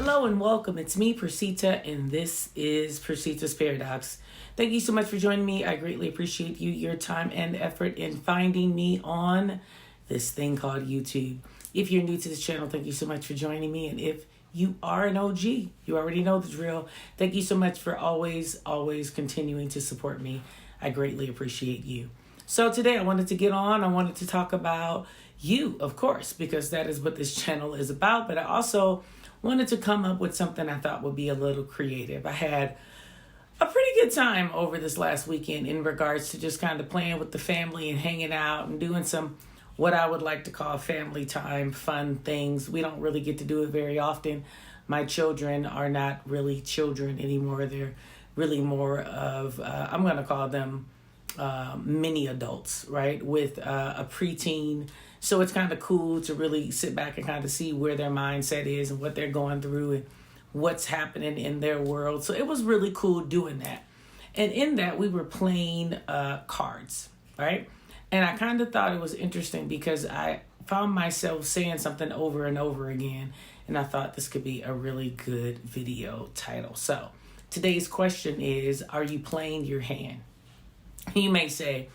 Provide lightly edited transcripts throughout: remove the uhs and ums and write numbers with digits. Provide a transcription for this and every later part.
Hello and welcome. It's me, Percita, and this is Percita's Paradox. Thank you so much for joining me. I greatly appreciate your time and effort in finding me on this thing called YouTube. If you're new to this channel, thank you so much for joining me. And if you are an OG, you already know the drill. Thank you so much for always continuing to support me. I greatly appreciate you. So today I wanted to talk about you, of course, because that is what this channel is about. But I also wanted to come up with something I thought would be a little creative. I had a pretty good time over this last weekend in regards to just kind of playing with the family and hanging out and doing some what I would like to call family time, fun things. We don't really get to do it very often. My children are not really children anymore. They're really more of, I'm going to call them mini adults, right? With a preteen. So it's kind of cool to really sit back and kind of see where their mindset is and what they're going through and what's happening in their world. So it was really cool doing that. And in that, we were playing cards, right? And I kind of thought it was interesting because I found myself saying something over and over again. And I thought this could be a really good video title. So today's question is, are you playing your hand? You may say,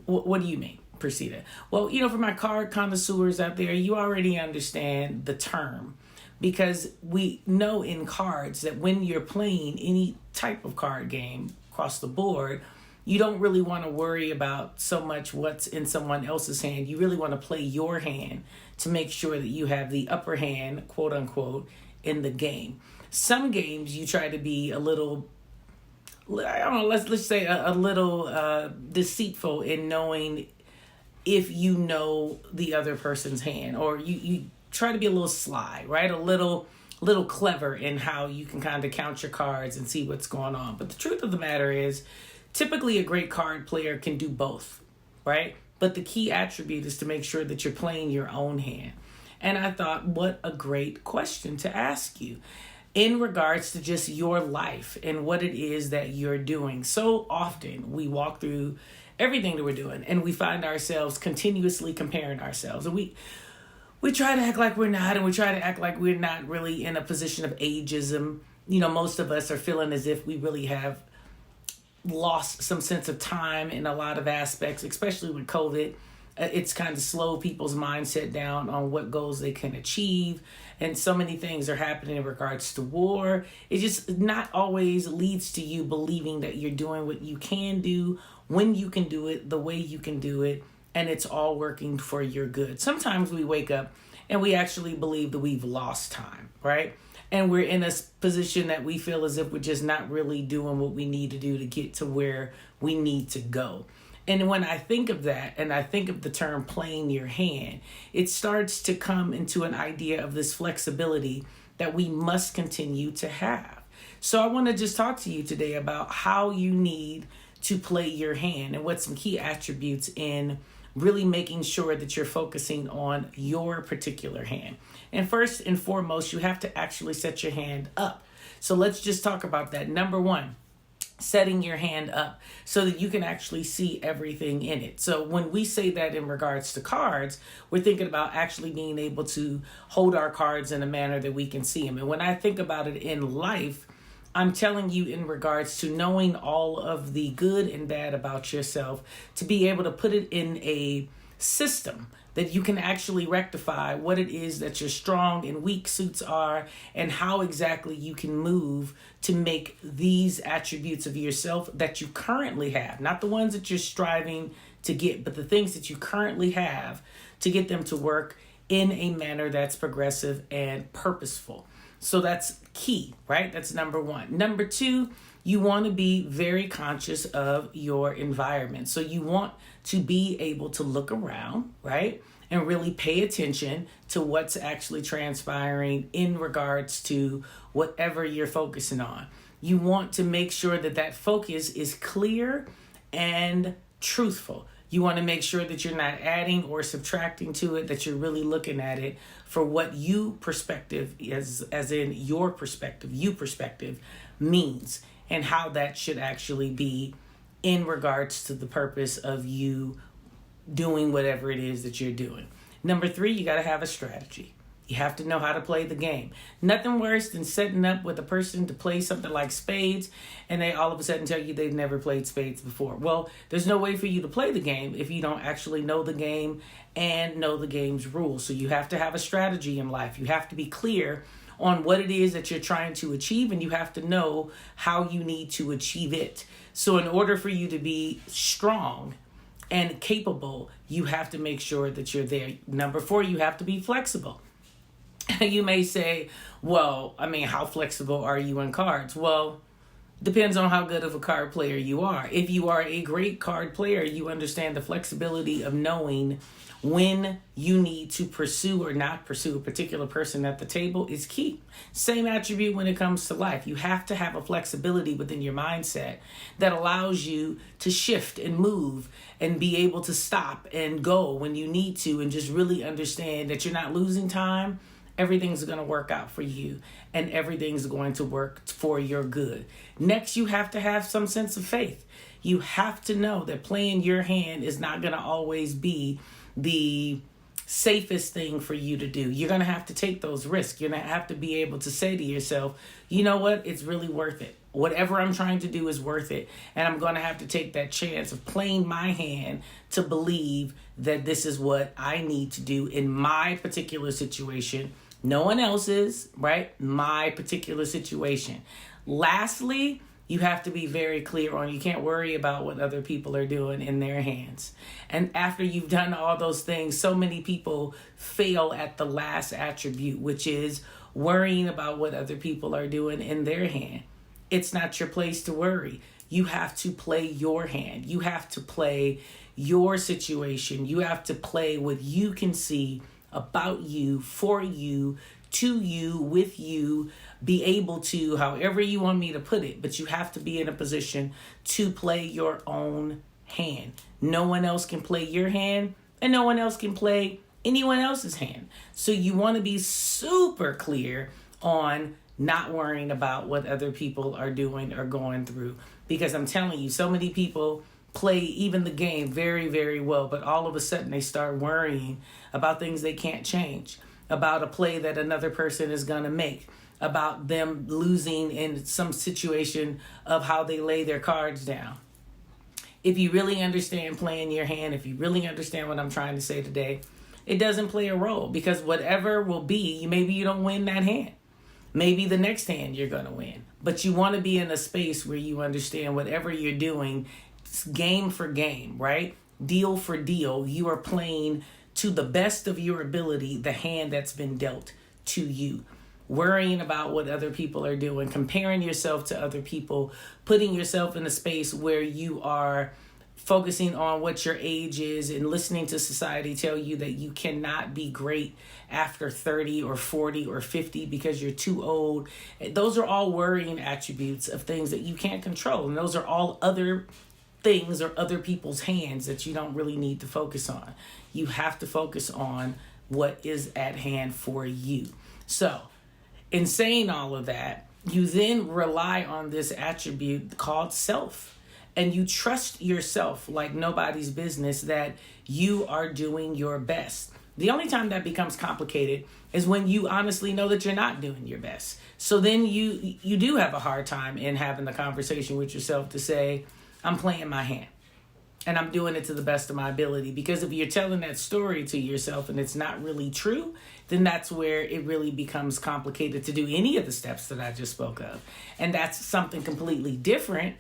what do you mean, Percita? Well, for my card connoisseurs out there, you already understand the term because we know in cards that when you're playing any type of card game across the board, you don't really want to worry about so much what's in someone else's hand. You really want to play your hand to make sure that you have the upper hand, quote unquote, in the game. Some games you try to be a little, I don't know, let's say a little deceitful in knowing if you know the other person's hand, or you try to be a little sly, right? A little clever in how you can kind of count your cards and see what's going on. But the truth of the matter is, typically a great card player can do both, right? But the key attribute is to make sure that you're playing your own hand. And I thought, what a great question to ask you in regards to just your life and what it is that you're doing. So often we walk through everything that we're doing and we find ourselves continuously comparing ourselves. And we try to act like we're not, and we try to act like we're not really in a position of ageism. Most of us are feeling as if we really have lost some sense of time in a lot of aspects, especially with COVID. It's kind of slowed people's mindset down on what goals they can achieve. And so many things are happening in regards to war. It just not always leads to you believing that you're doing what you can do, when you can do it, the way you can do it, and it's all working for your good. Sometimes we wake up and we actually believe that we've lost time, right? And we're in a position that we feel as if we're just not really doing what we need to do to get to where we need to go. And when I think of that, and I think of the term playing your hand, it starts to come into an idea of this flexibility that we must continue to have. So I want to just talk to you today about how you need to play your hand and what some key attributes in really making sure that you're focusing on your particular hand. And first and foremost, you have to actually set your hand up. So let's just talk about that. Number one, setting your hand up so that you can actually see everything in it. So when we say that in regards to cards, we're thinking about actually being able to hold our cards in a manner that we can see them. And when I think about it in life, I'm telling you in regards to knowing all of the good and bad about yourself, to be able to put it in a system that you can actually rectify what it is that your strong and weak suits are and how exactly you can move to make these attributes of yourself that you currently have, not the ones that you're striving to get, but the things that you currently have, to get them to work in a manner that's progressive and purposeful. So that's key, right? That's number one. Number two, you want to be very conscious of your environment. So you want to be able to look around, right? And really pay attention to what's actually transpiring in regards to whatever you're focusing on. You want to make sure that that focus is clear and truthful. You want to make sure that you're not adding or subtracting to it, that you're really looking at it for what you perspective is, as in your perspective, you perspective means, and how that should actually be in regards to the purpose of you doing whatever it is that you're doing. Number three, you got to have a strategy. You have to know how to play the game. Nothing worse than setting up with a person to play something like spades and they all of a sudden tell you they've never played spades before. Well, there's no way for you to play the game if you don't actually know the game and know the game's rules. So you have to have a strategy in life. You have to be clear on what it is that you're trying to achieve, and you have to know how you need to achieve it. So in order for you to be strong and capable, you have to make sure that you're there. Number 4, you have to be flexible. You may say, well, I mean, how flexible are you in cards? Well, depends on how good of a card player you are. If you are a great card player, you understand the flexibility of knowing when you need to pursue or not pursue a particular person at the table is key. Same attribute when it comes to life. You have to have a flexibility within your mindset that allows you to shift and move and be able to stop and go when you need to, and just really understand that you're not losing time. Everything's going to work out for you and everything's going to work for your good. Next, you have to have some sense of faith. You have to know that playing your hand is not going to always be the safest thing for you to do. You're going to have to take those risks. You're going to have to be able to say to yourself, you know what? It's really worth it. Whatever I'm trying to do is worth it. And I'm going to have to take that chance of playing my hand to believe that this is what I need to do in my particular situation. No one else's, right? My particular situation. Lastly, you have to be very clear on, you can't worry about what other people are doing in their hands. And after you've done all those things, so many people fail at the last attribute, which is worrying about what other people are doing in their hand. It's not your place to worry. You have to play your hand. You have to play your situation. You have to play what you can see about you, for you, to you, with you, be able to, however you want me to put it, but you have to be in a position to play your own hand. No one else can play your hand, and no one else can play anyone else's hand. So you want to be super clear on not worrying about what other people are doing or going through. Because I'm telling you, so many people play even the game very, very well, but all of a sudden they start worrying about things they can't change, about a play that another person is going to make, about them losing in some situation of how they lay their cards down. If you really understand playing your hand, if you really understand what I'm trying to say today, it doesn't play a role, because whatever will be, maybe you don't win that hand. Maybe the next hand you're going to win. But you want to be in a space where you understand whatever you're doing, game for game, right? Deal for deal. You are playing to the best of your ability the hand that's been dealt to you. Worrying about what other people are doing, comparing yourself to other people, putting yourself in a space where you are focusing on what your age is and listening to society tell you that you cannot be great after 30 or 40 or 50 because you're too old. Those are all worrying attributes of things that you can't control. And those are all other things or other people's hands that you don't really need to focus on. You have to focus on what is at hand for you. So, in saying all of that, you then rely on this attribute called self. And you trust yourself like nobody's business that you are doing your best. The only time that becomes complicated is when you honestly know that you're not doing your best. So then you do have a hard time in having the conversation with yourself to say, I'm playing my hand and I'm doing it to the best of my ability. Because if you're telling that story to yourself and it's not really true, then that's where it really becomes complicated to do any of the steps that I just spoke of. And that's something completely different,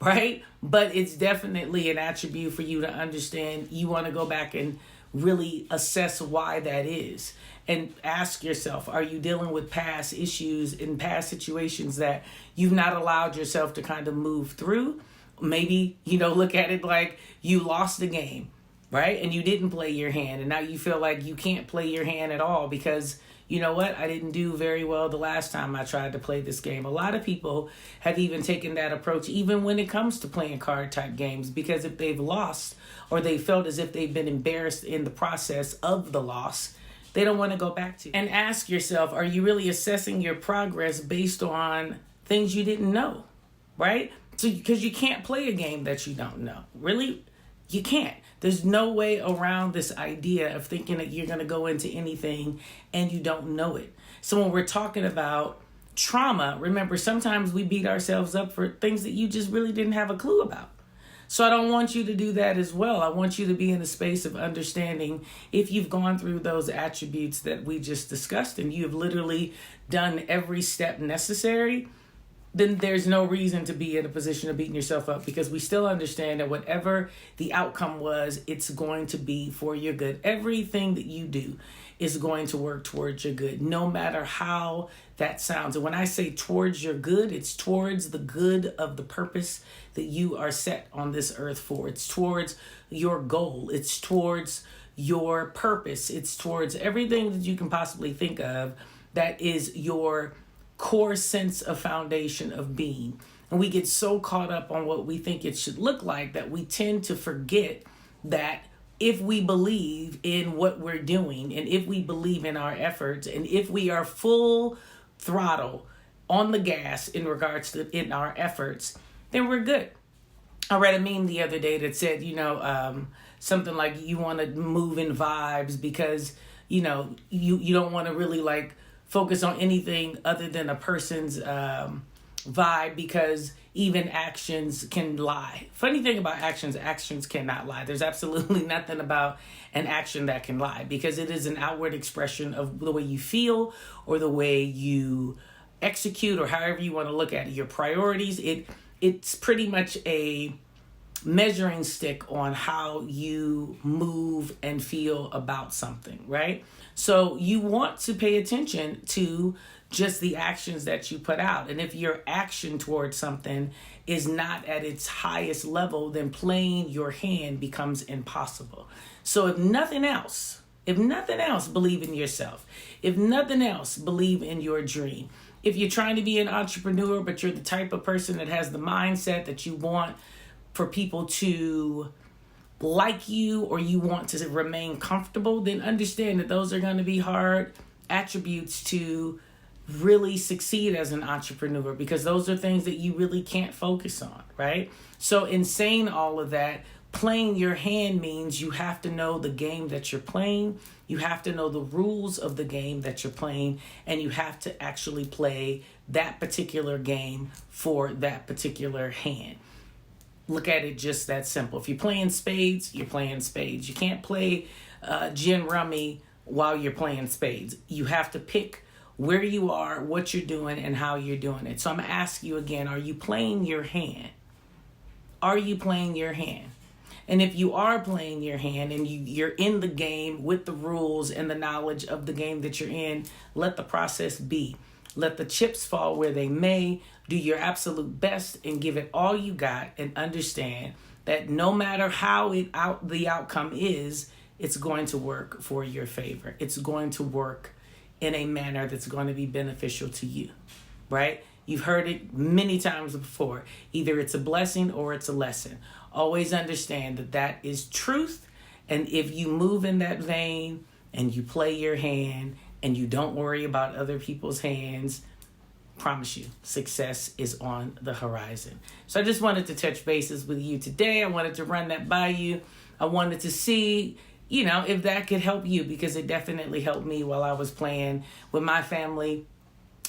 right? But it's definitely an attribute for you to understand. You want to go back and really assess why that is. And ask yourself, are you dealing with past issues in past situations that you've not allowed yourself to kind of move through? Maybe, look at it like you lost the game, right? And you didn't play your hand. And now you feel like you can't play your hand at all because, you know what? I didn't do very well the last time I tried to play this game. A lot of people have even taken that approach, even when it comes to playing card type games, because if they've lost or they felt as if they've been embarrassed in the process of the loss, they don't want to go back to. And ask yourself, are you really assessing your progress based on things you didn't know, right? So, because you can't play a game that you don't know. Really, you can't. There's no way around this idea of thinking that you're going to go into anything and you don't know it. So when we're talking about trauma, remember, sometimes we beat ourselves up for things that you just really didn't have a clue about. So I don't want you to do that as well. I want you to be in a space of understanding if you've gone through those attributes that we just discussed and you have literally done every step necessary, then there's no reason to be in a position of beating yourself up, because we still understand that whatever the outcome was, it's going to be for your good. Everything that you do is going to work towards your good, no matter how that sounds. And when I say towards your good, it's towards the good of the purpose that you are set on this earth for. It's towards your goal. It's towards your purpose. It's towards everything that you can possibly think of that is your core sense of foundation of being. And we get so caught up on what we think it should look like that we tend to forget that if we believe in what we're doing, and if we believe in our efforts, and if we are full throttle on the gas in regards to in our efforts, then we're good. I read a meme the other day that said, something like you want to move in vibes because, you don't want to really like focus on anything other than a person's vibe, because even actions can lie. Funny thing about actions cannot lie. There's absolutely nothing about an action that can lie, because it is an outward expression of the way you feel or the way you execute, or however you want to look at it, your priorities. It's pretty much a measuring stick on how you move and feel about something, right? So you want to pay attention to just the actions that you put out. And if your action towards something is not at its highest level, then playing your hand becomes impossible. So if nothing else, believe in yourself. If nothing else, believe in your dream. If you're trying to be an entrepreneur, but you're the type of person that has the mindset that you want for people to like you, or you want to remain comfortable, then understand that those are going to be hard attributes to really succeed as an entrepreneur, because those are things that you really can't focus on, right? So in saying all of that, playing your hand means you have to know the game that you're playing. You have to know the rules of the game that you're playing, and you have to actually play that particular game for that particular hand. Look at it just that simple. If you're playing spades, you're playing spades. You can't play gin rummy while you're playing spades. You have to pick where you are, what you're doing, and how you're doing it. So I'm going to ask you again, are you playing your hand? Are you playing your hand? And if you are playing your hand and you're in the game with the rules and the knowledge of the game that you're in, let the process be. Let the chips fall where they may. Do your absolute best and give it all you got, and understand that no matter how the outcome is, it's going to work for your favor. It's going to work in a manner that's going to be beneficial to you, right? You've heard it many times before. Either it's a blessing or it's a lesson. Always understand that that is truth. And if you move in that vein and you play your hand and you don't worry about other people's hands, promise you, success is on the horizon. So I just wanted to touch bases with you today. I wanted to run that by you. I wanted to see, if that could help you, because it definitely helped me while I was playing with my family.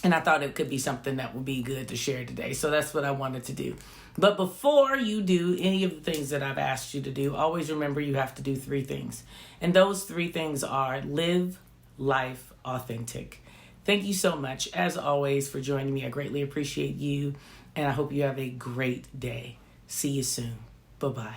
And I thought it could be something that would be good to share today. So that's what I wanted to do. But before you do any of the things that I've asked you to do, always remember you have to do 3 things. And those 3 things are: live life authentic. Thank you so much, as always, for joining me. I greatly appreciate you, and I hope you have a great day. See you soon. Bye-bye.